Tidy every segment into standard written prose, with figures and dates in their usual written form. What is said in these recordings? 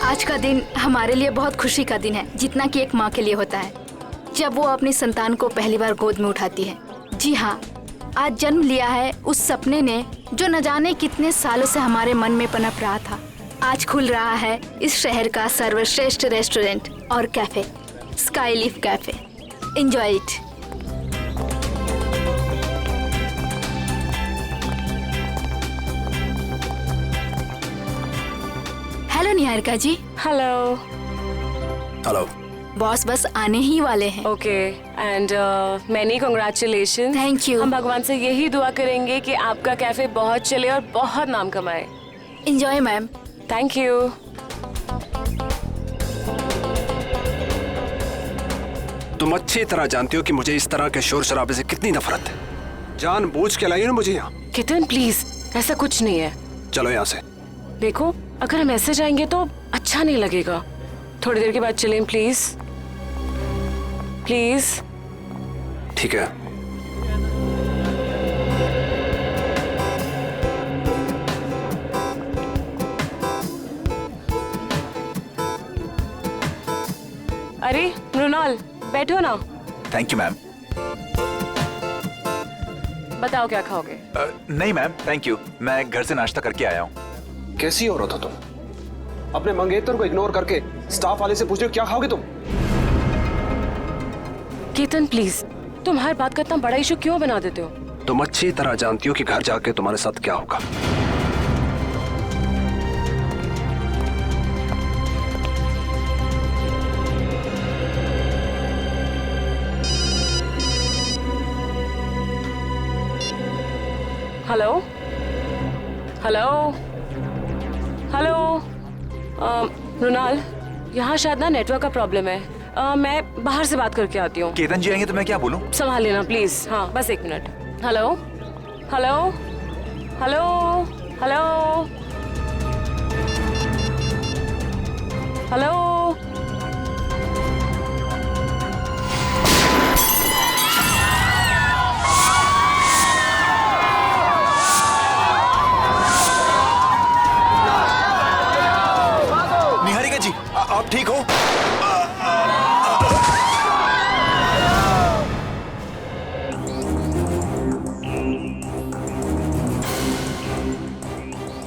आज का दिन हमारे लिए बहुत खुशी का दिन है, जितना कि एक माँ के लिए होता है जब वो अपनी संतान को पहली बार गोद में उठाती है। जी हाँ, आज जन्म लिया है उस सपने ने जो न जाने कितने सालों से हमारे मन में पनप रहा था। आज खुल रहा है इस शहर का सर्वश्रेष्ठ रेस्टोरेंट और cafe, Skyleaf cafe. Enjoy it. Hello Niharika ji. Hello. Hello. Boss बस आने ही वाले हैं। Okay and many congratulation. Thank you. हम भगवान से यही दुआ करेंगे कि आपका कैफे बहुत चले और बहुत नाम कमाए। Enjoy ma'am. Thank you. तुम अच्छी तरह जानती हो कि मुझे इस तरह के शोर शराबे से कितनी नफरत है। जानबूझ के लाई ना मुझे यहाँ। कितन प्लीज, ऐसा कुछ नहीं है। चलो यहाँ से। देखो, अगर हम ऐसे जाएंगे तो अच्छा नहीं लगेगा। थोड़ी देर के बाद चलें प्लीज। प्लीज। ठीक है। अरे मृणाल, बैठो ना। Thank you ma'am. बताओ क्या खाओगे? नहीं मैम, थैंक यू। मैं घर से नाश्ता करके आया हूँ। कैसी औरत हो तुम? अपने मंगेतर को इग्नोर करके स्टाफ वाले से पूछ रहे हो क्या खाओगे तुम? केतन प्लीज, तुम हर बात का इतना बड़ा इशू क्यों बना देते हो? तुम अच्छी तरह जानती हो कि घर जाके तुम्हारे साथ क्या होगा। Hello hello hello. मृणाल, यहाँ शायद ना नेटवर्क का प्रॉब्लम है। मैं बाहर से बात करके आती हूँ। केतन जी आएंगे तो मैं क्या बोलूँ? संभाल लेना प्लीज। हाँ, बस 1 minute. Hello hello hello hello hello. Niharika ji, आप ठीक हो?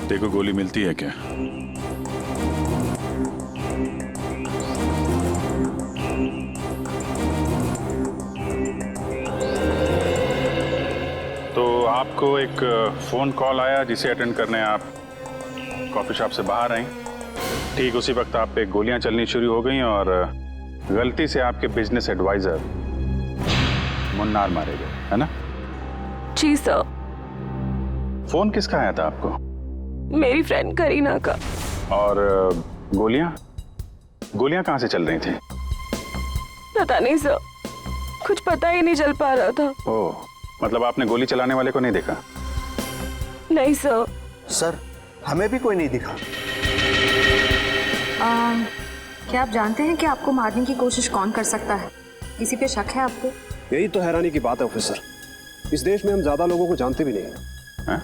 देखो, गोली मिलती है क्या? तो आपको एक फोन कॉल आया जिसे अटेंड करने आप कॉफी शॉप से बाहर आई। ठीक उसी वक्त आप पे गोलियां चलनी शुरू हो गई और गलती से आपके बिजनेस एडवाइजर मुन्नार मारे गए, है ना? जी सर। फोन किसका आया था आपको? मेरी फ्रेंड करीना का। और गोलियां कहाँ से चल रही थी? पता नहीं सर, कुछ पता ही नहीं चल पा रहा था। ओह, मतलब आपने गोली चलाने वाले को नहीं देखा? नहीं सर। सर, हमें भी कोई नहीं दिखा। क्या आप जानते हैं कि आपको मारने की कोशिश कौन कर सकता है? किसी पे शक है आपको? यही तो हैरानी की बात है ऑफिसर। इस देश में हम ज्यादा लोगों को जानते भी नहीं हैं।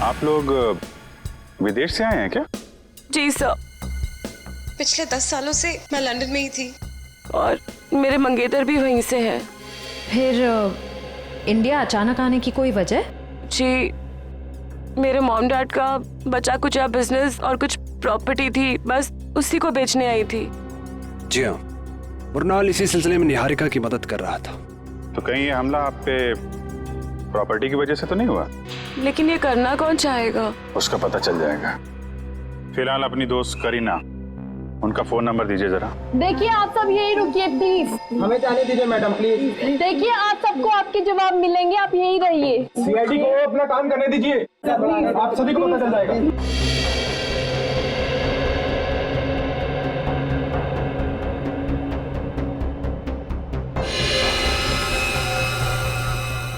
आप लोग विदेश से आए हैं क्या? जी सर। पिछले 10 सालों से मैं लंदन में ही थी और मेरे मंगेतर भी वहीं से हैं। फिर इंडिया अचानक आने की कोई वजह? जी, मेरे मॉम डैड का बचा कुचा बिजनेस और कुछ प्रॉपर्टी थी, बस उसी को बेचने आई थी। जी हाँ, मृणाल इसी सिलसिले में निहारिका की मदद कर रहा था। तो कहीं ये हमला आप पे प्रॉपर्टी की वजह से तो नहीं हुआ? लेकिन ये करना कौन चाहेगा? उसका पता चल जाएगा। फिलहाल अपनी दोस्त करीना, उनका फोन नंबर दीजिए जरा। देखिए, आप सब यही रुकिए प्लीज। हमें जाने दीजिए मैडम प्लीज। देखिए, आप सबको आपके जवाब मिलेंगे, आप यही रहिए। सीआईडी को अपना काम करने दीजिए, आप सभी को पता चल जाएगा।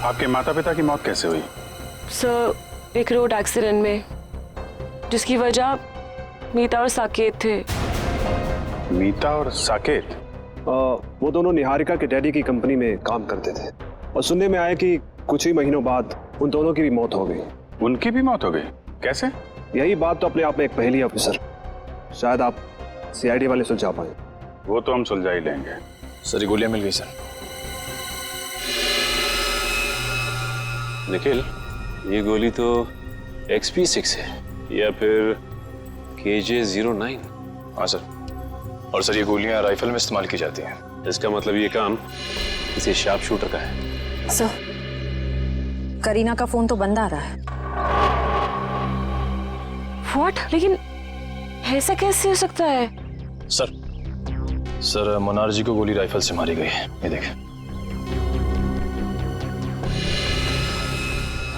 आपके माता पिता की मौत कैसे हुई? सर, एक रोड एक्सीडेंट में, जिसकी वजह मीता और साकेत थे। मीता और साकेत? वो दोनों निहारिका के डैडी की कंपनी में काम करते थे और सुनने में आया कि कुछ ही महीनों बाद उन दोनों की भी मौत हो गई। उनकी भी मौत हो गई? कैसे? यही बात तो अपने आप में एक पहेली है ऑफिसर। शायद आप सीआईडी वाले सुलझा पाए। वो तो हम सुलझा ही लेंगे। सर ये गोलियां मिल गई सर। निखिल, ये गोली तो XP6 है या फिर KJ-09। हाँ सर, और सर ये गोलियां राइफल में इस्तेमाल की जाती हैं। इसका मतलब ये काम किसी शार्प शूटर का है। सर, करीना का फोन तो बंद आ रहा है। व्हाट? लेकिन ऐसा कैसे हो सकता है? सर मनार जी को गोली राइफल से मारी गई है, ये देख।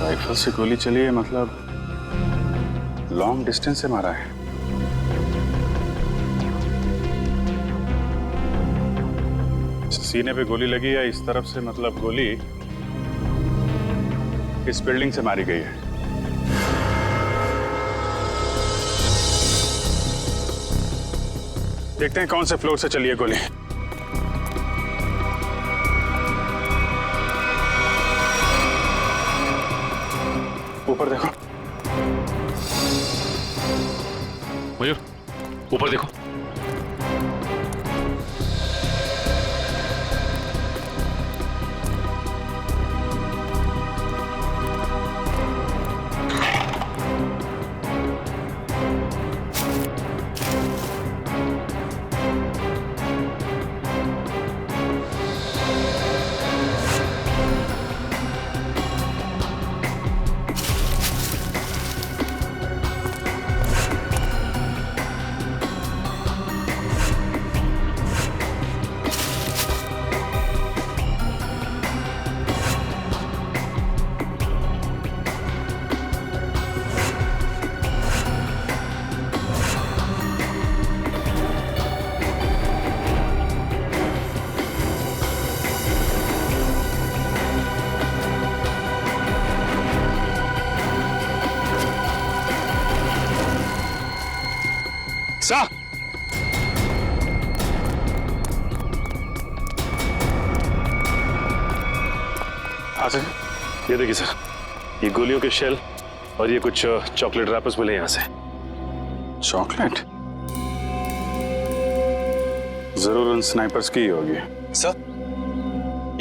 राइफल से गोली चली है, मतलब लॉन्ग डिस्टेंस से मारा है। सीने पे गोली लगी है इस तरफ से, मतलब गोली इस बिल्डिंग से मारी गई है। देखते हैं कौन से फ्लोर से चली है गोली। ऊपर देखो। मयूर, ऊपर देखो। सा सर, ये देखिए सर, ये गोलियों के शेल और ये कुछ चॉकलेट रैपर्स मिले यहाँ से। चॉकलेट? जरूर उन स्नाइपर्स की ही होगी। सर,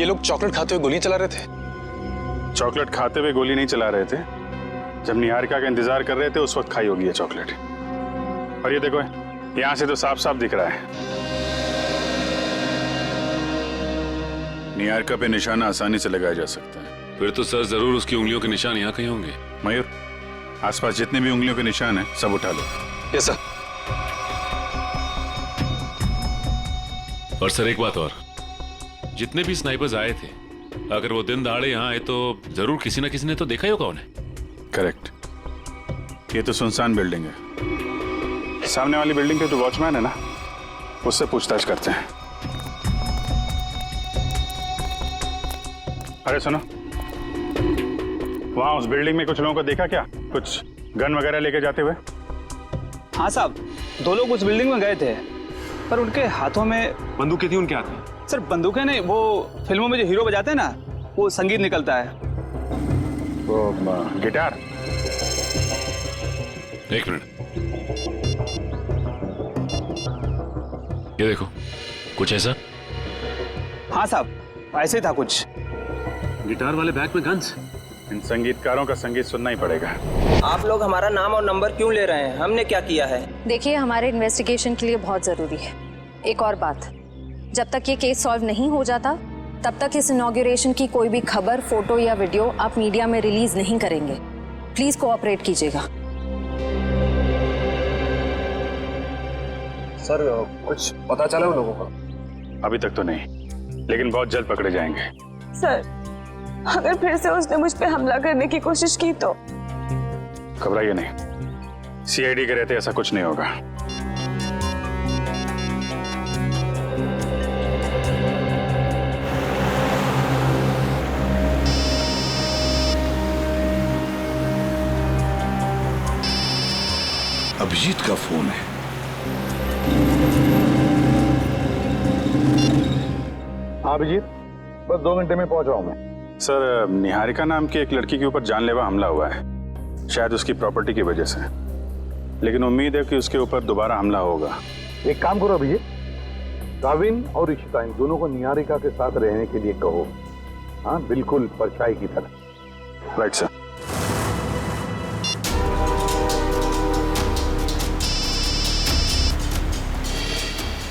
ये लोग चॉकलेट खाते हुए गोली चला रहे थे। चॉकलेट खाते हुए गोली नहीं चला रहे थे, जब निहारिका का इंतजार कर रहे थे उस वक्त खाई होगी ये चॉकलेट। और ये देखो, यहां से तो साफ साफ दिख रहा है। निहारिका पे निशाना आसानी से लगाया जा सकता है। फिर तो सर जरूर उसकी उंगलियों के निशान यहाँ कहीं होंगे। मयूर, आसपास जितने भी उंगलियों के निशान हैं सब उठा लो। Yes sir. और सर एक बात और, जितने भी स्नाइपर्स आए थे, अगर वो दिन दहाड़े यहाँ आए तो जरूर किसी न किसी ने तो देखा ही होगा उन्हें। करेक्ट। ये तो सुनसान बिल्डिंग है। सामने वाली बिल्डिंग के जो वॉचमैन है ना, उससे पूछताछ करते हैं। अरे सुनो, वहां उस बिल्डिंग में कुछ लोगों को देखा क्या? कुछ गन वगैरह लेके जाते हुए? हाँ साहब, 2 लोग उस बिल्डिंग में गए थे, पर उनके हाथों में बंदूकें थी उनके हाथ में। सर बंदूकें नहीं, वो फिल्मों में जो हीरो बजाते हैं ना, वो संगीत निकलता है। वो गिटार? एक मिनट, ये देखो, कुछ ऐसा? हाँ साहब, ऐसे ही था कुछ। गिटार वाले बैग में गन्स। इन संगीतकारों का संगीत सुनना ही पड़ेगा। आप लोग हमारा नाम और नंबर क्यों ले रहे हैं? हमने क्या किया है? देखिए, हमारे इन्वेस्टिगेशन के लिए बहुत जरूरी है। एक और बात, जब तक ये केस सॉल्व नहीं हो जाता तब तक इस इनॉग्रेशन की कोई भी खबर, फोटो या वीडियो आप मीडिया में रिलीज नहीं करेंगे। प्लीज कोऑपरेट कीजिएगा। सर कुछ पता चला उन लोगों का? अभी तक तो नहीं, लेकिन बहुत जल्द पकड़े जाएंगे। सर, अगर फिर से उसने मुझ पे हमला करने की कोशिश की तो? घबराइए नहीं, सीआईडी के रहते ऐसा कुछ नहीं होगा। अभिजीत का फोन है। हाँ अभिजीत, बस 2 घंटे में पहुंच रहा हूं मैं। सर, निहारिका नाम की एक लड़की के ऊपर जानलेवा हमला हुआ है, शायद उसकी प्रॉपर्टी की वजह से। लेकिन उम्मीद है कि उसके ऊपर दोबारा हमला होगा। एक काम करो अभिजीत, काविन और इशिता इन दोनों को निहारिका के साथ रहने के लिए कहो। हाँ, बिल्कुल परछाई की तरह। Right sir.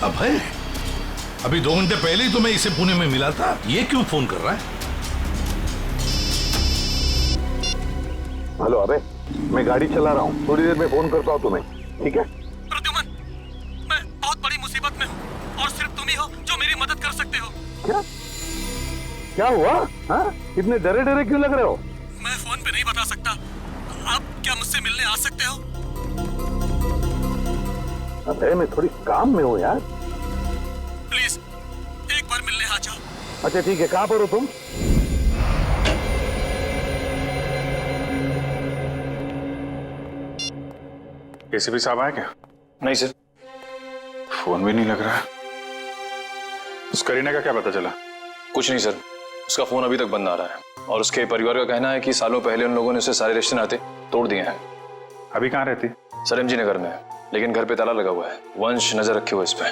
अभय, अभी 2 घंटे पहले ही तो मैं इसे पुणे में मिला था, ये क्यों फोन कर रहा है? हेलो अबे, मैं गाड़ी चला रहा हूँ, थोड़ी देर में फोन करता हूँ तुम्हें, ठीक है? प्रद्युमन, मैं बहुत बड़ी मुसीबत में हूँ और सिर्फ तुम ही हो जो मेरी मदद कर सकते हो। क्या हुआ? हाँ? इतने डरे डरे क्यों लग रहे हो? मैं फोन पे नहीं बता सकता। आप क्या मुझसे मिलने आ सकते हो? अबे मैं थोड़ी काम में हूँ यार। प्लीज एक बार मिलने आ जाओ। अच्छा ठीक है, कहाँ पर हो तुम? एसीपी साहब आए क्या? नहीं सर। फोन भी नहीं लग रहा। उस करीना का क्या पता चला? कुछ नहीं सर, उसका फोन अभी तक बंद आ रहा है और उसके परिवार का कहना है कि सालों पहले उन लोगों ने उसे सारे रिश्ते नाते तोड़ दिए हैं। अभी कहाँ रहती? सर MG नगर में, लेकिन घर पे ताला लगा हुआ है। वंश नजर रखे हुए इस पे।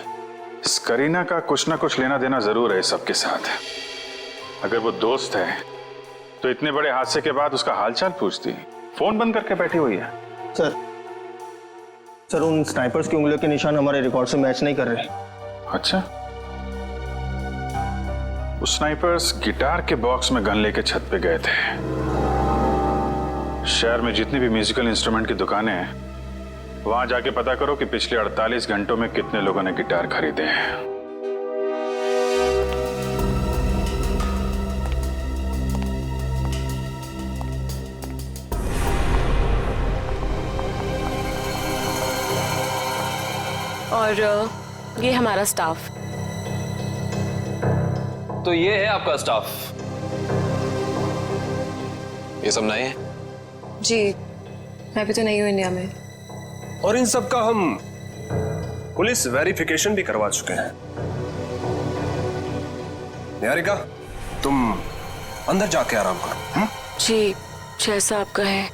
इस करीना का कुछ ना कुछ लेना देना जरूर है सबके साथ। अगर वो दोस्त है तो इतने बड़े हादसे के बाद उसका हालचाल पूछती, फोन बंद करके बैठी हुई है। सर उन स्नाइपर्स की उंगलियों के निशान हमारे रिकॉर्ड से मैच नहीं कर रहे। अच्छा, उस स्नाइपर्स गिटार के बॉक्स में गन लेके छत पे गए थे। शहर में जितनी भी म्यूजिकल इंस्ट्रूमेंट की दुकानें हैं, वहां जाके पता करो कि पिछले 48 घंटों में कितने लोगों ने गिटार खरीदे हैं। और ये हमारा स्टाफ। तो ये है आपका स्टाफ? ये सब नए हैं? जी, मैं भी तो नहीं हूँ इंडिया में। और इन सब का हम पुलिस वेरिफिकेशन भी करवा चुके हैं। निहारिका, तुम अंदर जाके आराम करो। जी, जैसा आपका है।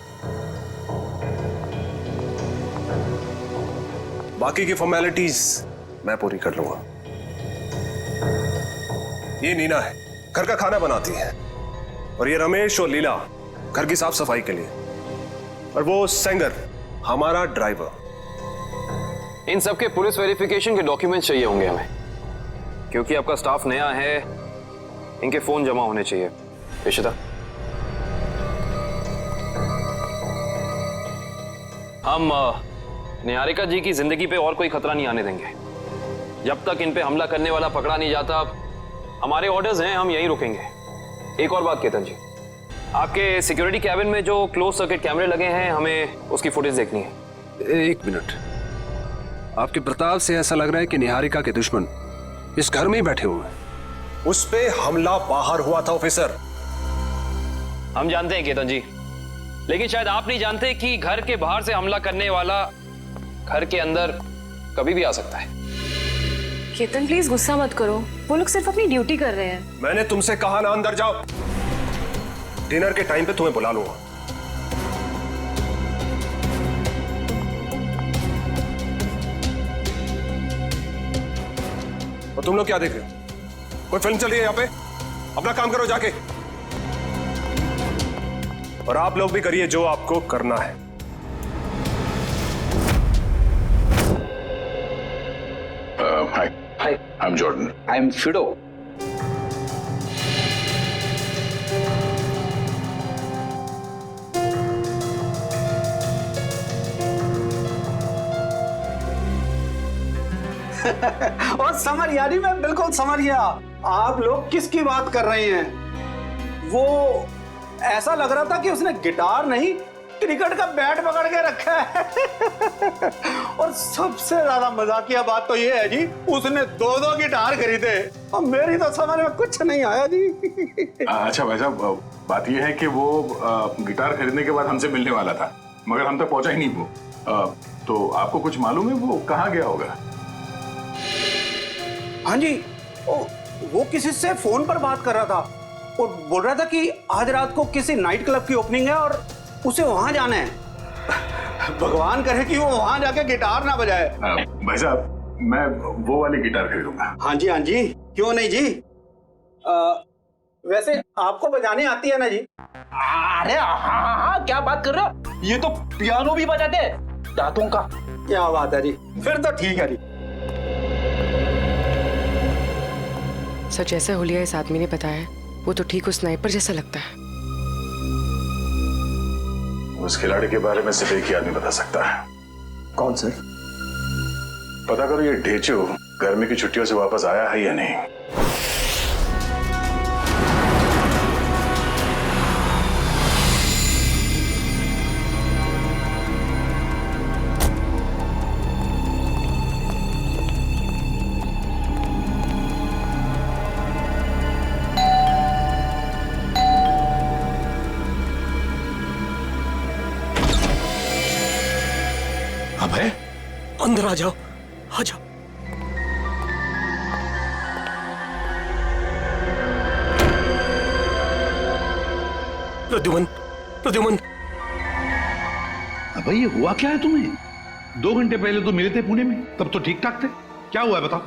बाकी की फॉर्मेलिटीज मैं पूरी कर लूंगा। ये नीना है, घर का खाना बनाती है, और ये रमेश और लीला घर की साफ सफाई के लिए, और वो सेंगर हमारा ड्राइवर। इन सब के पुलिस वेरिफिकेशन के डॉक्यूमेंट्स चाहिए होंगे हमें, क्योंकि आपका स्टाफ नया है। इनके फोन जमा होने चाहिए। इशिता, हम निहारिका जी की जिंदगी पे और कोई खतरा नहीं आने देंगे। जब तक इन पे हमला करने वाला पकड़ा नहीं जाता, हमारे ऑर्डर्स हैं, हम यहीं रुकेंगे। एक और बात केतन जी, आपके सिक्योरिटी कैबिन में जो क्लोज सर्किट कैमरे लगे हैं, हमें उसकी फुटेज देखनी है। एक मिनट, आपके प्रताप से ऐसा लग रहा है कि निहारिका के दुश्मन इस घर में ही बैठे हुए हैं। उस पे हमला बाहर हुआ था ऑफिसर। हम जानते हैं केतन जी, लेकिन शायद आप नहीं जानते कि घर के बाहर से हमला करने वाला घर के अंदर कभी भी आ सकता है। केतन प्लीज गुस्सा मत करो, वो लोग सिर्फ अपनी ड्यूटी कर रहे हैं। मैंने तुमसे कहा ना अंदर जाओ। डिनर के टाइम पे तुम्हें बुला लूंगा। और तुम लोग क्या देख रहे हो? कोई फिल्म चल रही है यहाँ पे? अपना काम करो जाके। और आप लोग भी करिए जो आपको करना है। Hi, I'm Jordan. I'm Fido. और समझ यानी मैं बिल्कुल समझ गया आप लोग किसकी बात कर रहे हैं। वो ऐसा लग रहा था कि उसने गिटार नहीं, क्रिकेट का बैट पकड़ के रखा है। और सबसे ज्यादा मजाकिया बात तो ये है जी, उसने 2-2 गिटार खरीदे और मेरी तो समझ में कुछ नहीं आया जी। अच्छा भाई साहब, बात ये है कि वो गिटार खरीदने के बाद हमसे मिलने वाला था, मगर हम तक पहुंचा ही नहीं वो। तो आपको कुछ मालूम है वो कहाँ गया होगा? हाँ जी, वो किसी से फोन पर बात कर रहा था और बोल रहा था कि आज रात को किसी नाइट क्लब की ओपनिंग है और उसे वहां जाना है। भगवान करे कि वो वहां जाके गिटार ना बजाए। भाई साहब, मैं वो वाली गिटार खरीदूंगा। हाँ जी हाँ जी, क्यों नहीं जी। वैसे आपको बजाने आती है ना जी? अरे हाँ, क्या बात कर रहे हो, ये तो पियानो भी बजाते हैं दांतों का। क्या बात है जी, फिर तो ठीक है जी। सर, जैसा हुलिया इस आदमी ने बताया वो तो ठीक उस स्नाइपर जैसा लगता है। उस खिलाड़ी के बारे में सिर्फ एक ही आदमी बता सकता है। कौन सर? पता करो ये ढेचू गर्मी की छुट्टियों से वापस आया है या नहीं। अभय, अंदर आ जाओ, आ जाओ। प्रद्युमन, प्रद्युमन। अबे ये हुआ क्या है तुम्हें? 2 घंटे पहले तो मिले थे पुणे में, तब तो ठीक ठाक थे। क्या हुआ है बताओ।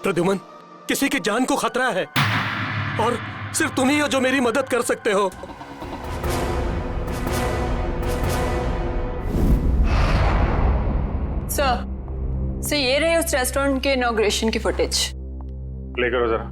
प्रद्युमन, किसी की जान को खतरा है और सिर्फ तुम ही हो जो मेरी मदद कर सकते हो। सर, ये रहे उस रेस्टोरेंट के इनॉग्रेशन की फुटेज। प्ले करो जरा।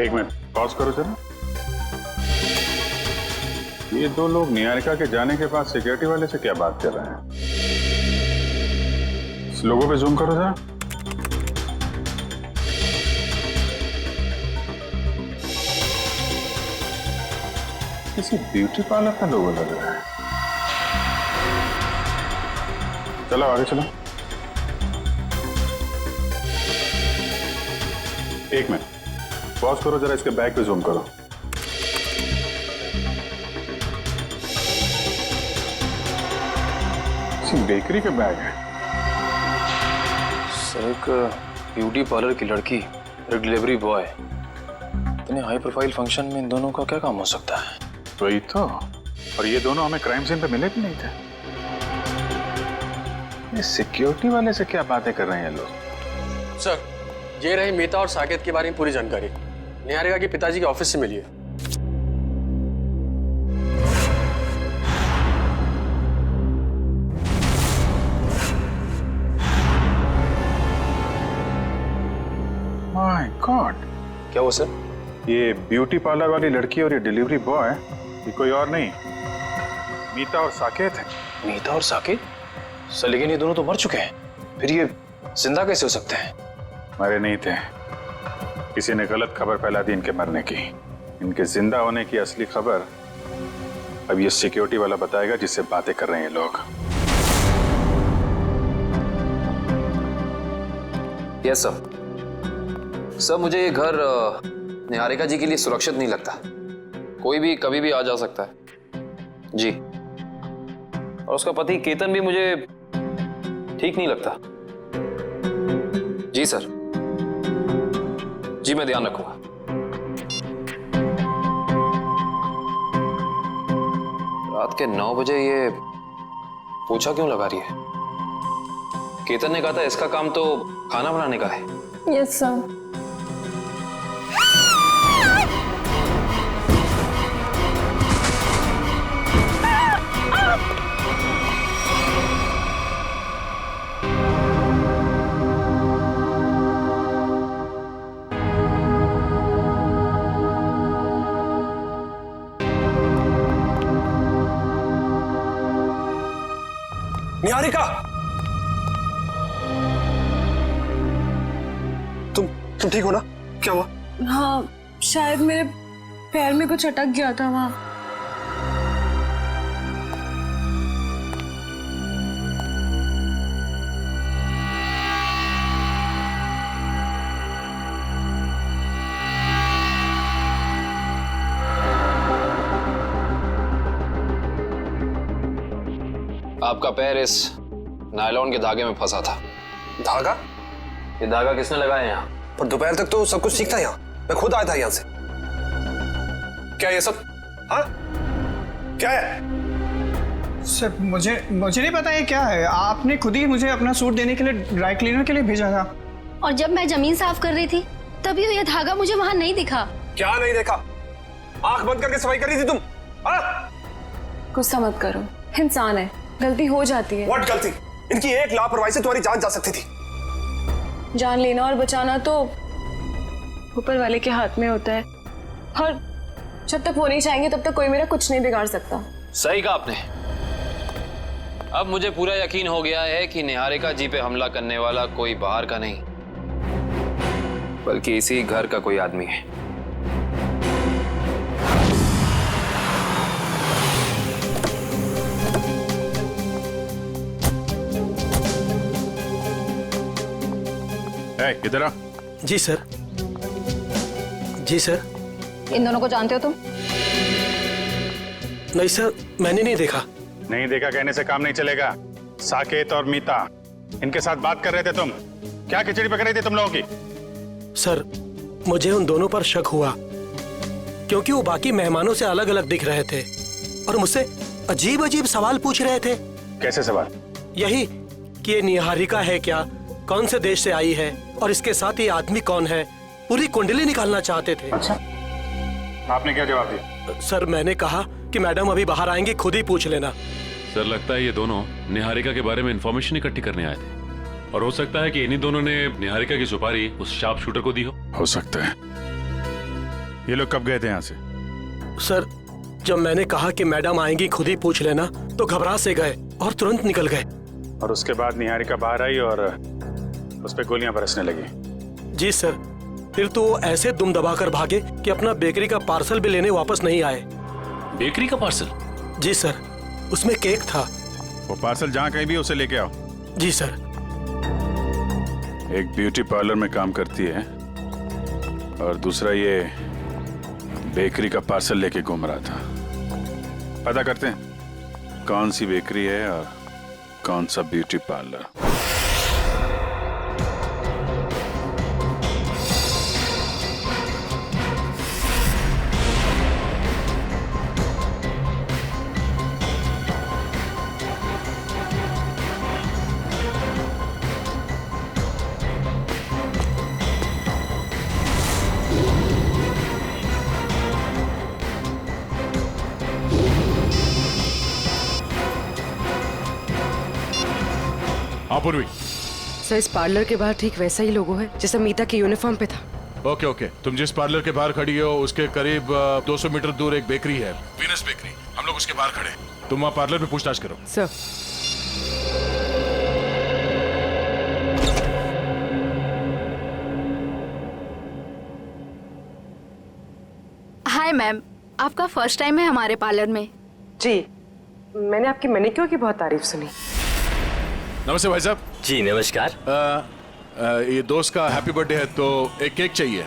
एक मिनट पॉज करो जरा। ये 2 लोग निहारिका के जाने के बाद सिक्योरिटी वाले से क्या बात कर रहे हैं? इस लोगों पे जूम करो जरा। किसी ब्यूटी पार्लर का लोगो लग रहा है। चलो आगे चलो। एक मिनट पॉज करो जरा, इसके बैग पे जूम करो। बेकरी का बैग है। सर, एक ब्यूटी पार्लर की लड़की, एक डिलीवरी बॉय, इतने हाई प्रोफाइल फंक्शन में इन दोनों का क्या काम हो सकता है? वही तो। और ये दोनों हमें क्राइम सीन पे मिले भी नहीं थे। ये सिक्योरिटी वाले से क्या बातें कर रहे हैं ये लोग? सर, ये रही मीता और साकेत के बारे में पूरी जानकारी। निहारिका के पिताजी के ऑफिस से मिली है। माय गॉड, क्या हुआ सर? ये ब्यूटी पार्लर वाली लड़की और ये डिलीवरी बॉय, ये कोई और नहीं, मीता और साकेत है। मीता और साकेत? सर, लेकिन ये दोनों तो मर चुके हैं, फिर ये जिंदा कैसे हो सकते हैं? मरे नहीं थे, किसी ने गलत खबर फैला दी इनके मरने की। इनके जिंदा होने की असली खबर अब ये सिक्योरिटी वाला बताएगा जिससे बातें कर रहे हैं ये लोग। Yes sir. सर, मुझे ये घर निहारिका जी के लिए सुरक्षित नहीं लगता। कोई भी कभी भी आ जा सकता है जी। और उसका पति केतन भी मुझे ठीक नहीं लगता। जी सर, जी मैं ध्यान रखूंगा। रात के 9 बजे ये पोछा क्यों लगा रही है? केतन ने कहा था इसका काम तो खाना बनाने का है। Yes sir. निहारिका, तुम ठीक हो ना? क्या हुआ? हाँ, शायद मेरे पैर में कुछ अटक गया था वहां। आपका पैर इस नायलॉन के धागे में फंसा था। धागा? ये धागा किसने लगाया यहाँ? पर दोपहर तक तो सब कुछ ठीक था यहाँ, मैं खुद आया था यहाँ से। क्या ये सब? हाँ? क्या है? सर मुझे नहीं पता ये क्या है। आपने खुद ही मुझे अपना सूट देने के लिए ड्राई क्लीनर के लिए भेजा था। और जब मैं जमीन साफ कर रही थी तभी ये धागा मुझे वहाँ नहीं दिखा। क्या नहीं देखा? आंख बंद करके सफाई कर रही थी तुम? गुस्सा मत करो, इंसान है, गलती हो जाती है। व्हाट गलती? इनकी एक लापरवाही से तुम्हारी जान जा सकती थी। जान लेना और बचाना तो ऊपर वाले के हाथ में होता है, और जब तक वो नहीं चाहेंगे तब तक कोई मेरा कुछ नहीं बिगाड़ सकता। सही कहा आपने। अब मुझे पूरा यकीन हो गया है कि निहारिका जी पे हमला करने वाला कोई बाहर का नहीं, बल्कि इसी घर का कोई आदमी है। इधर आ। जी सर। जी सर। इन दोनों को जानते हो तुम? नहीं सर, मैंने नहीं देखा। नहीं देखा कहने से काम नहीं चलेगा। साकेत और मीता, इनके साथ बात कर रहे थे तुम। क्या खिचड़ी पक रही थी तुम लोगों की? सर, मुझे उन दोनों पर शक हुआ क्योंकि वो बाकी मेहमानों से अलग अलग दिख रहे थे और मुझसे अजीब अजीब सवाल पूछ रहे थे। कैसे सवाल? यही कि ये निहारिका है क्या, कौन से देश से आई है और इसके साथ ये आदमी कौन है, पूरी कुंडली निकालना चाहते थे। अच्छा, आपने क्या जवाब दिया? सर, मैंने कहा कि मैडम अभी बाहर आएंगी, खुद ही पूछ लेना। सर, लगता है ये दोनों निहारिका के बारे में इंफॉर्मेशन इकट्ठी करने आए थे और हो सकता है कि इन्हीं दोनों ने निहारिका की सुपारी उस शार्प शूटर को दी हो सकता है। ये लोग कब गए थे यहाँ से? सर, जब मैंने कहा कि मैडम आएंगी, खुद ही पूछ लेना, तो घबरा से गए और तुरंत निकल गए। और उसके बाद निहारिका बाहर आई और उस पे गोलियां बरसने लगी। जी सर, फिर तो वो ऐसे दुम दबाकर भागे कि अपना बेकरी का पार्सल भी लेने वापस नहीं आए। बेकरी का पार्सल? जी सर, उसमें केक था। वो पार्सल जहाँ कहीं भी उसे लेके आओ। जी सर। एक ब्यूटी पार्लर में काम करती है और दूसरा ये बेकरी का पार्सल लेके घूम रहा था। पता करते हैं कौन सी बेकरी है और कौन सा ब्यूटी पार्लर। पूर्वी सर, इस पार्लर के बाहर ठीक वैसा ही लोगो है जैसा मीता के यूनिफॉर्म पे था। ओके ओके, तुम जिस पार्लर के बाहर खड़ी हो उसके करीब 200 मीटर दूर एक बेकरी है, वीनस बेकरी। हम लोग उसके बाहर खड़े हैं। तुम वहाँ पार्लर में पूछताछ करो। सर। हाय मैम, आपका फर्स्ट टाइम है हमारे पार्लर में? जी, मैंने आपकी मैनिक्योर की बहुत तारीफ सुनी। नमस्ते भाई साहब। जी नमस्कार। ये दोस्त का हैप्पी बर्थडे है तो एक केक चाहिए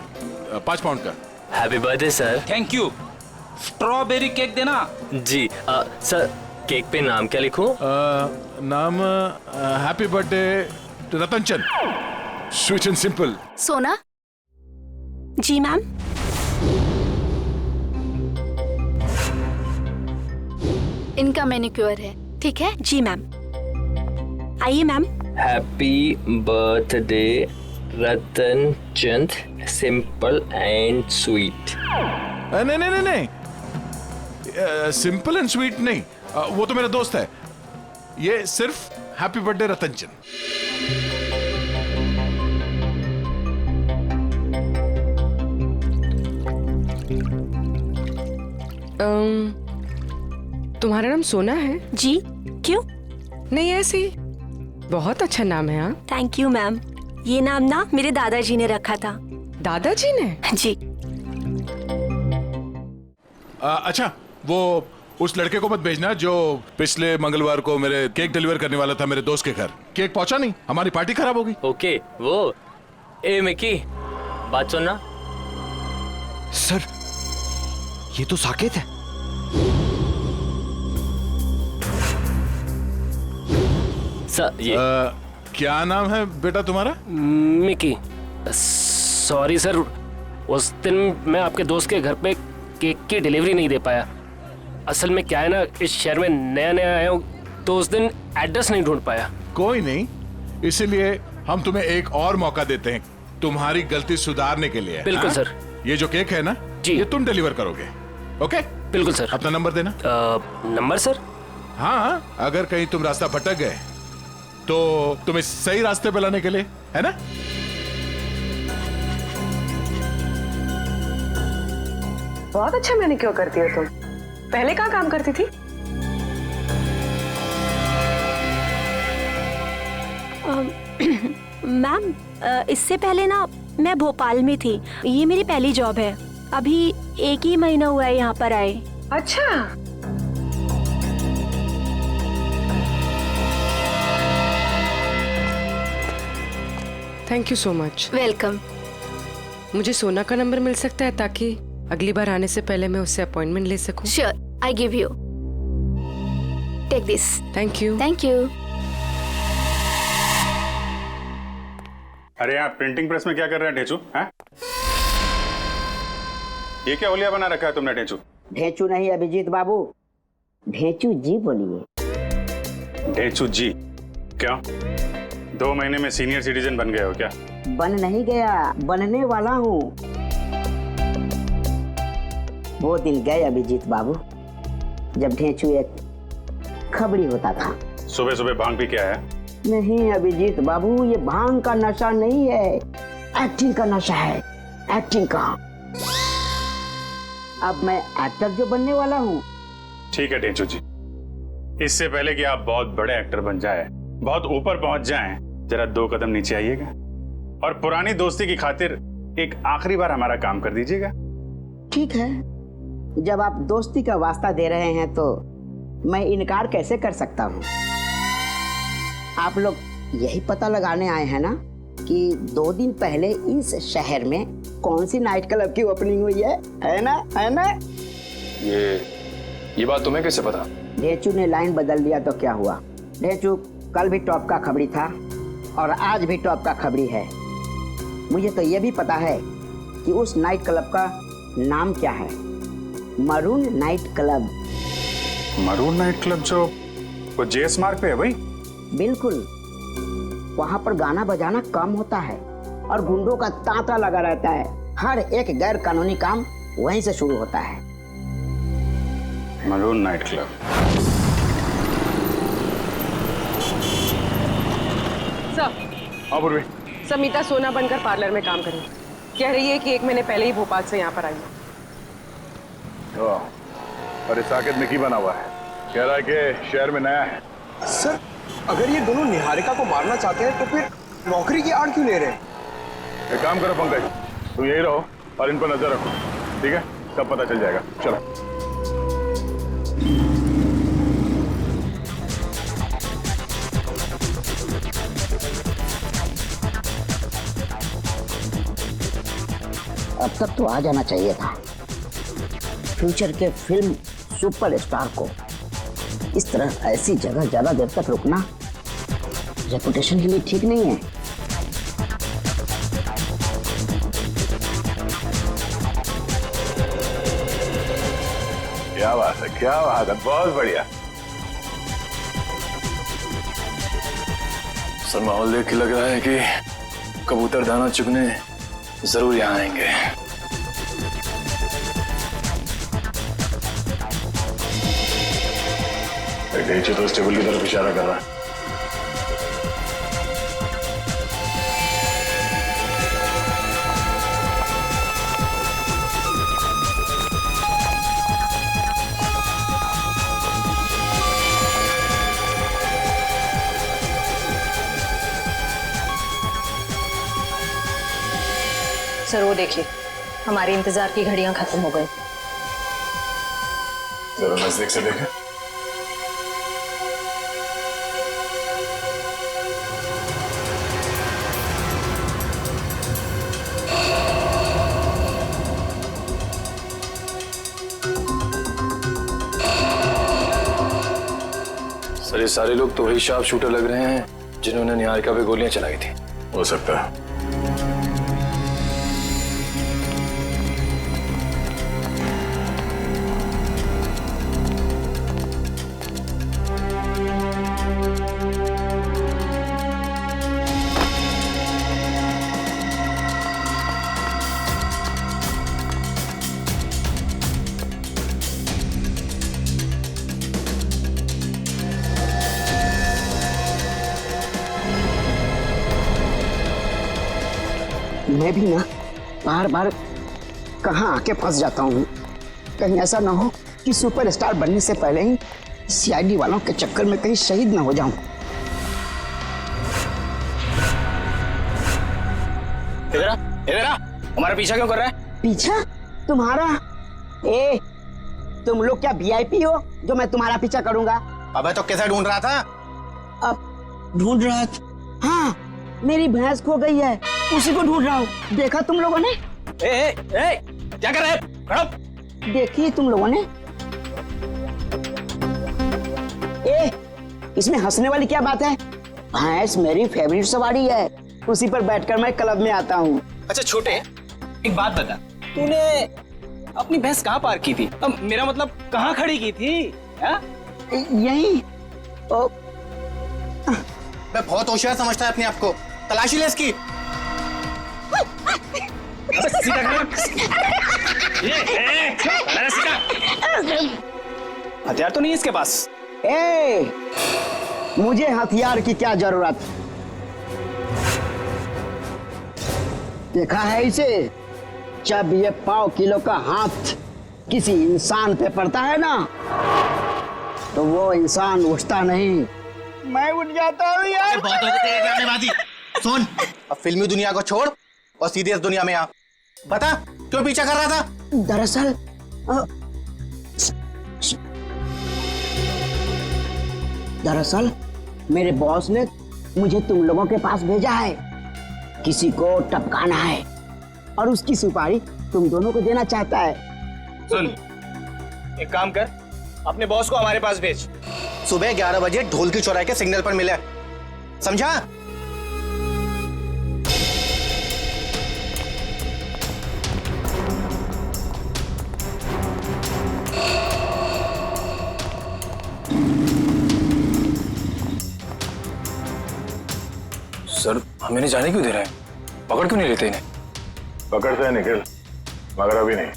5 पाउंड का। Happy birthday sir. Thank you. Strawberry cake देना। जी सर, केक पे नाम क्या लिखूं? नाम happy birthday Ratan Chand, sweet and simple. सोना? जी मैम। इनका मैनिक्योर है, ठीक है? जी मैम। आइए ma'am. Happy birthday Ratan Chand, simple and sweet. नहीं नहीं नहीं नहीं, सिंपल एंड स्वीट नहीं, वो तो मेरा दोस्त है। ये सिर्फ हैप्पी बर्थडे रतन चंद। तुम्हारा नाम सोना है? जी, क्यों? नहीं, ऐसे ही। बहुत अच्छा नाम है। हाँ, थैंक यू मैम। ये नाम ना मेरे दादाजी ने रखा था। दादाजी ने? जी। अच्छा, वो उस लड़के को मत भेजना जो पिछले मंगलवार को मेरे केक डिलीवर करने वाला था मेरे दोस्त के घर। केक पहुंचा नहीं, हमारी पार्टी खराब होगी। ओके, वो ए मिकी, बात सुनना। सर, ये तो साकेत है। सर ये क्या नाम है बेटा तुम्हारा? मिकी। सॉरी सर, उस दिन मैं आपके दोस्त के घर पे केक की डिलीवरी नहीं दे पाया। असल में क्या है ना, इस शहर में नया नया आया हूँ तो उस दिन एड्रेस नहीं ढूंढ पाया। कोई नहीं, इसीलिए हम तुम्हें एक और मौका देते हैं तुम्हारी गलती सुधारने के लिए। बिल्कुल सर। ये जो केक है ना जी, ये तुम डिलीवर करोगे। ओके बिल्कुल सर। अपना नंबर देना। Number sir? हाँ, अगर कहीं तुम रास्ता भटक गए तो तुम्हें सही रास्ते पे लाने के लिए, है ना? बहुत अच्छा मैनिक्योर करती हो तुम। पहले कहाँ काम करती थी? मैम, इससे पहले ना मैं भोपाल में थी। ये मेरी पहली जॉब है। अभी 1 ही महीना हुआ है यहाँ पर आए। अच्छा। Thank you so much. Welcome. मुझे सोना का नंबर मिल सकता है ताकि अगली बार आने से पहले मैं उससे अपॉइंटमेंट ले सकूं? Sure, I give you. Take this. Thank you. Thank you. अरे यहाँ प्रिंटिंग प्रेस में क्या कर रहे हैं ढेचू? हैं? ये क्या होलिया बना रखा है तुमने ढेचू? ढेचू नहीं अभिजीत बाबू, ढेचू जी बोलिए। ढेचू जी? क्यों? 2 महीने में सीनियर सिटीजन बन गए हो क्या? बन नहीं गया, बनने वाला हूँ। वो दिन गए अभिजीत बाबू जब ढेचू एक खबड़ी होता था। सुबह सुबह भांग पी के आया? नहीं अभिजीत बाबू, ये भांग का नशा नहीं है, एक्टिंग का नशा है। एक्टिंग का। अब मैं एक्टर जो बनने वाला हूँ। ठीक है ढेचू जी, इससे पहले कि आप बहुत बड़े एक्टर बन जाए, बहुत ऊपर पहुंच जाएं, जरा 2 कदम नीचे आइएगा और पुरानी दोस्ती की खातिर एक आखिरी बार हमारा काम कर दीजिएगा। ठीक है, जब आप दोस्ती का वास्ता दे रहे हैं तो मैं इनकार कैसे कर सकता हूँ। आप लोग यही पता लगाने आए हैं ना कि 2 दिन पहले इस शहर में कौन सी नाइट क्लब की ओपनिंग हुई है ना? है ना? ये बात तुम्हें कैसे पता? ढेचू ने लाइन बदल दिया तो क्या हुआ? ढेचू कल भी टॉप का खबरी था और आज भी टॉप का खबरी है। मुझे तो ये भी पता है कि उस नाइट क्लब का नाम क्या है। Maroon night club. Maroon night club जो वो जेएस मार्ग पे है भाई? बिल्कुल। वहाँ पर गाना बजाना कम होता है और गुंडों का तांता लगा रहता है। हर एक गैर कानूनी काम वहीं से शुरू होता है। Maroon night club. सर। हाँ पूर्वी। समीता सोना बनकर पार्लर में काम करी। कह रही है कि 1 महीने पहले ही भोपाल से यहाँ पर आई है। और इस साकेत में की बना हुआ है, कह रहा है कि शहर में नया है। सर, अगर ये दोनों निहारिका को मारना चाहते हैं तो फिर नौकरी की आड़ क्यों ले रहे हैं? एक काम करो पंकज, तुम यही रहो और इन पर नजर रखो, ठीक है? सब पता चल जाएगा। चलो। अब तक तो आ जाना चाहिए था। फ्यूचर के फिल्म सुपरस्टार को इस तरह ऐसी जगह ज्यादा देर तक रुकना रेपुटेशन के लिए ठीक नहीं है। क्या बात है, क्या बात है, बहुत बढ़िया। सर माहौल देख के लग रहा है कि कबूतर दाना चुगने जरूर यहाँ आएंगे। नीचे तो इस टेबल की तरफ इशारा कर रहा है। सर वो देखिए, हमारे इंतजार की घड़ियां खत्म हो गई। जरा नजदीक से देखें। सर ये सारे लोग तो वही शार्प शूटर लग रहे हैं जिन्होंने निहारिका पे गोलियां चलाई थी। हो सकता है। मैं भी ना बार बार कहाँ आके फंस जाता हूँ। कहीं ऐसा ना हो कि सुपरस्टार बनने से पहले ही सीआईडी वालों के चक्कर में कहीं शहीद ना हो जाऊं। इधर आ, हमारा पीछा क्यों कर रहा है? पीछा? तुम्हारा? ए, तुम लोग क्या वीआईपी हो जो मैं तुम्हारा पीछा करूंगा? अबे तो कैसे ढूंढ रहा था? अब ढूंढ रहा था? हाँ, मेरी भैंस खो गई है, उसी को ढूंढ रहा हूँ। देखा तुम लोगों ने? क्या कर रहे हैं? खड़ो। देखी तुम लोगों ने? इसमें हंसने वाली क्या बात है? भैंस मेरी फेवरेट सवारी है, उसी पर बैठकर मैं क्लब में आता हूँ। अच्छा छोटे, एक बात बता, तूने अपनी भैंस कहाँ पार्क की थी? अब मेरा मतलब कहाँ खड़ी की थी? यही। मैं बहुत होशियार समझता है अपने आप को। तलाशी ले इसकी। हथियार तो नहीं है इसके पास। मुझे हथियार की क्या जरूरत? देखा है इसे? जब ये 5 किलो का हाथ किसी इंसान पे पड़ता है ना, तो वो इंसान उठता नहीं, मैं उठ जाता हूँ यार। बहुत हो गए तेरे ड्रामेबाजी। सुन, अब फिल्मी दुनिया को छोड़ और सीधे इस दुनिया में आ। बता क्यों पीछा कर रहा था? दरअसल मेरे बॉस ने मुझे तुम लोगों के पास भेजा है। किसी को टपकाना है और उसकी सुपारी तुम दोनों को देना चाहता है। सुन, एक काम कर, अपने बॉस को हमारे पास भेज। सुबह 11 बजे ढोल की चौराहे के सिग्नल पर मिले, समझा? सर, हमें नहीं जाने क्यों दे रहे हैं? पकड़ क्यों नहीं लेते इन्हें? पकड़ते हैं निखिल, मगर अभी नहीं,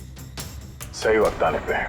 सही वक्त आने पे है।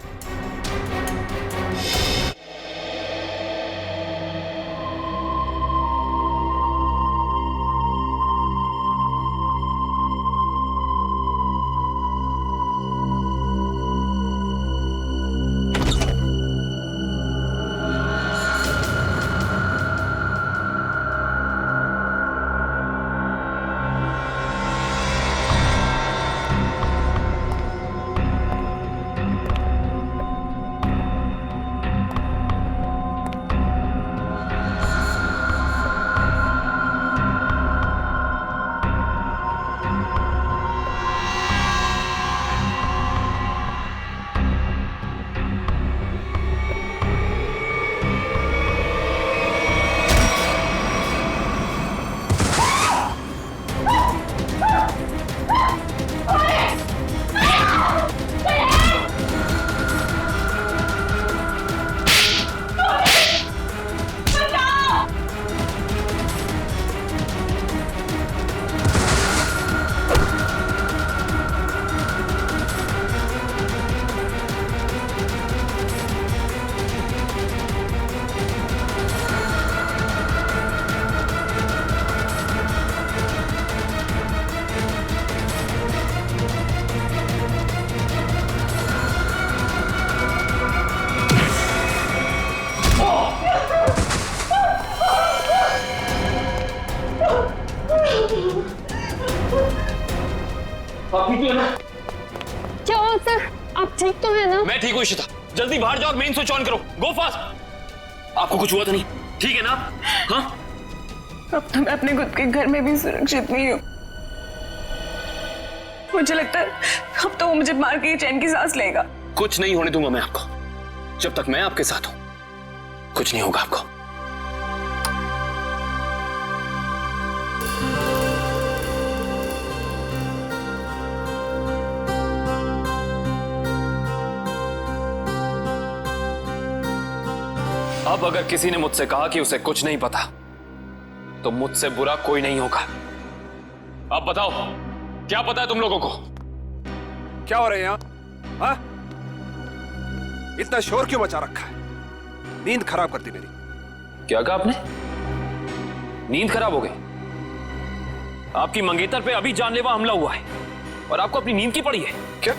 क्या हुआ सर? आप ठीक तो है ना? मैं ठीक हूँ इशिता, जल्दी बाहर जाओ और मेन स्विच ऑन करो। गो फास्ट। आपको कुछ हुआ तो नहीं? ठीक है ना? हाँ? अब तो मैं अपने खुद के घर में भी सुरक्षित नहीं हूँ। मुझे लगता है अब तो वो मुझे मार के चैन की सांस लेगा। कुछ नहीं होने दूंगा मैं आपको। जब तक मैं आपके साथ हूं कुछ नहीं होगा आपको। अब अगर किसी ने मुझसे कहा कि उसे कुछ नहीं पता तो मुझसे बुरा कोई नहीं होगा। अब बताओ, क्या पता है तुम लोगों को? क्या हो रहा है यहाँ? हाँ? इतना शोर क्यों मचा रखा है? नींद खराब करती मेरी। क्या कहा आपने? नींद खराब हो गई? आपकी मंगेतर पे अभी जानलेवा हमला हुआ है और आपको अपनी नींद की पड़ी है क्या?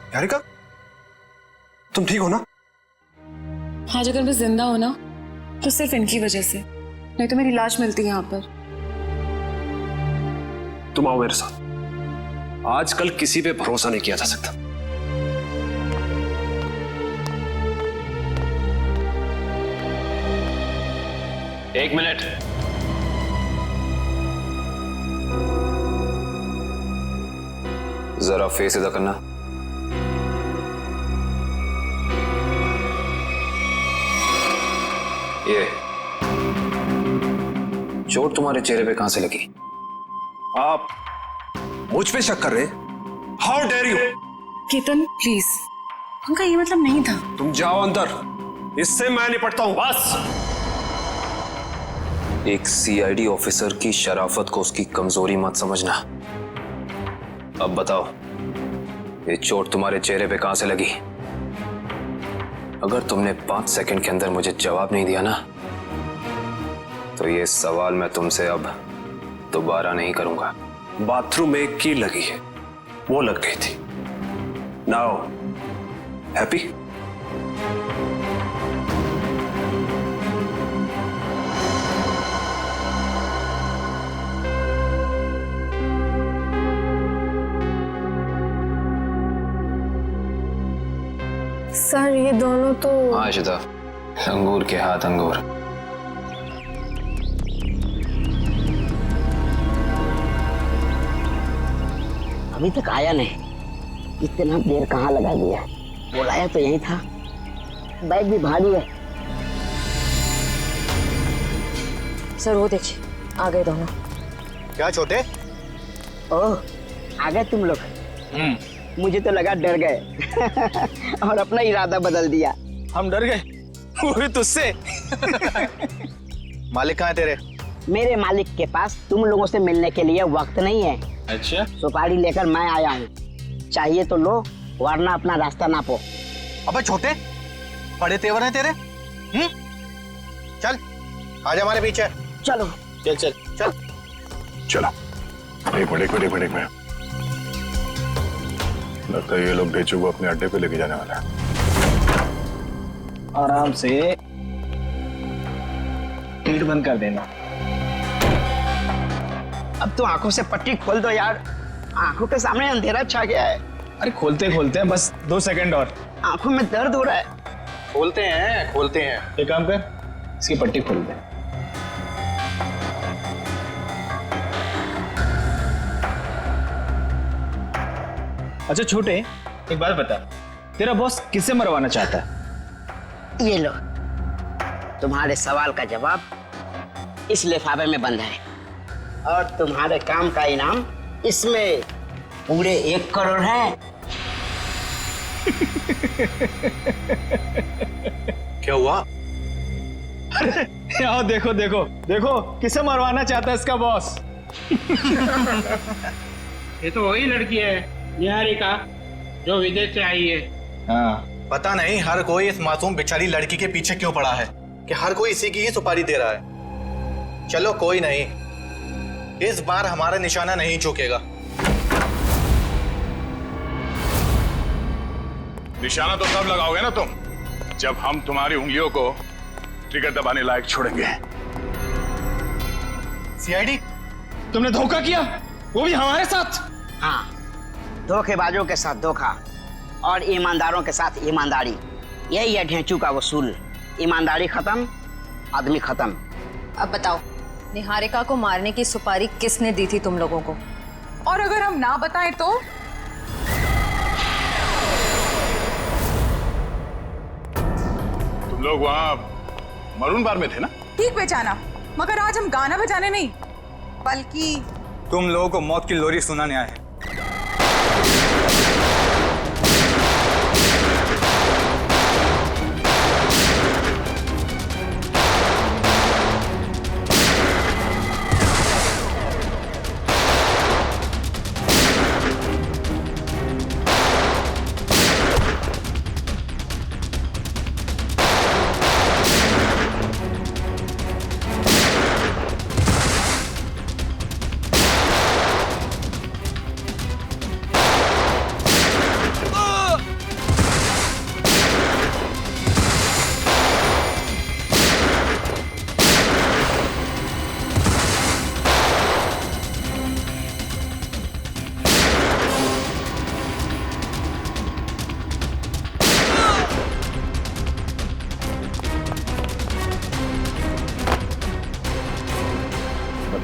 निहारिका, तुम ठीक हो ना? आज अगर मैं जिंदा हो ना तो सिर्फ इनकी वजह से, नहीं तो मेरी लाश मिलती है यहाँ पर। तुम आओ मेरे साथ। आजकल किसी पे भरोसा नहीं किया जा सकता। एक मिनट। जरा फेस इधर करना। ये चोट तुम्हारे चेहरे पे कहां से लगी? आप मुझ पे शक कर रहे? How dare you! Ketan please, उनका ये मतलब नहीं था। तुम जाओ अंदर, इससे मैं निपटता हूं। बस। एक सीआईडी ऑफिसर की शराफत को उसकी कमजोरी मत समझना। अब बताओ, ये चोट तुम्हारे चेहरे पे कहां से लगी? अगर तुमने 5 सेकंड के अंदर मुझे जवाब नहीं दिया ना, तो ये सवाल मैं तुमसे अब दोबारा नहीं करूंगा। बाथरूम में एक कील लगी है, वो लग गई थी। Now happy? सर ये दोनों तो... हाँ इशिता, अंगूर के हाथ अंगूर। अभी तक आया नहीं, इतना देर कहाँ लगा दिया? बुलाया तो यही था, बैग भी भारी है। सर वो देखिए, आ गए दोनों। क्या छोटे? ओह, आ गए तुम लोग। मुझे तो लगा डर गए और अपना इरादा बदल दिया। हम डर गए? वो भी तुझसे? मालिक कहाँ है तेरे? मेरे मालिक के पास तुम लोगों से मिलने के लिए वक्त नहीं है। अच्छा, सुपारी लेकर मैं आया हूँ, चाहिए तो लो, वरना अपना रास्ता नापो। अबे छोटे, बड़े तेवर हैं तेरे। चल आजा हमारे पीछे। चलो चल चल चल चलो। एक मिनट में लगता है ये लोग ढेचू को अपने अड्डे पे लेके जाने वाला है। आराम से गेट बंद कर देना। अब तो आंखों से पट्टी खोल दो यार, आंखों के सामने अंधेरा छा गया है। अरे खोलते खोलते हैं, बस 2 सेकंड और। आंखों में दर्द हो रहा है। खोलते हैं। एक काम कर, इसकी पट्टी खोल दे। अच्छा छोटे, एक बात बता, तेरा बॉस किसे मरवाना चाहता है? ये लो, तुम्हारे सवाल का जवाब इस लिफाफे में बंद है और तुम्हारे काम का इनाम इसमें पूरे 1 करोड़ है। क्या हुआ? अरे यहाँ देखो देखो देखो, किसे मरवाना चाहता है इसका बॉस? ये तो वही लड़की है निहारिका, जो विदेश से आई है। हाँ, पता नहीं हर कोई इस मासूम बेचारी लड़की के पीछे क्यों पड़ा है, कि हर कोई इसी की ही सुपारी दे रहा है। चलो कोई नहीं, इस बार हमारा निशाना नहीं चूकेगा। निशाना तो तब लगाओगे ना तुम, जब हम तुम्हारी उंगलियों को ट्रिगर दबाने लायक छोड़ेंगे। सीआईडी, तुमने धोखा किया, वो भी हमारे साथ। हाँ, धोखेबाजों के साथ धोखा और ईमानदारों के साथ ईमानदारी, यही है ढेंचू का वसूल। ईमानदारी खत्म, आदमी खत्म। अब बताओ, निहारिका को मारने की सुपारी किसने दी थी तुम लोगों को? और अगर हम ना बताएं तो? तुम लोग वहां मरून बार में थे ना? ठीक पहचाना, मगर आज हम गाना बजाने नहीं, बल्कि तुम लोगों को मौत की लोरी सुनाने आए हैं।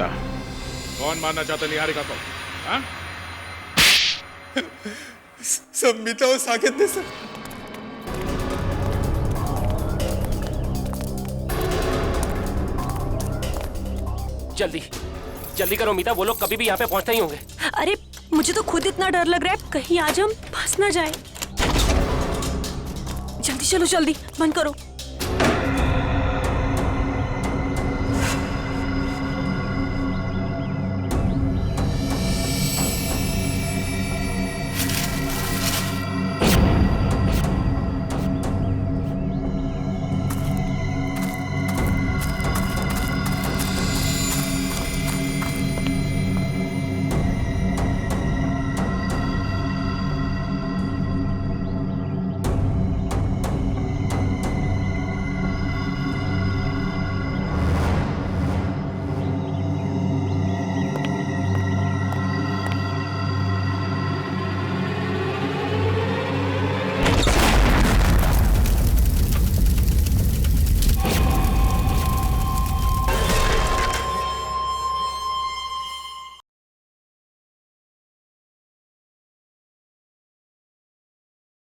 बता, कौन मारना चाहता निहारिका को? हाँ? सब मीता और साकेत ने सर। जल्दी जल्दी करो मीता, वो लोग कभी भी यहाँ पे पहुंचते ही होंगे। अरे मुझे तो खुद इतना डर लग रहा है, कहीं आज हम फंस ना जाए। जल्दी चलो, जल्दी बंद करो।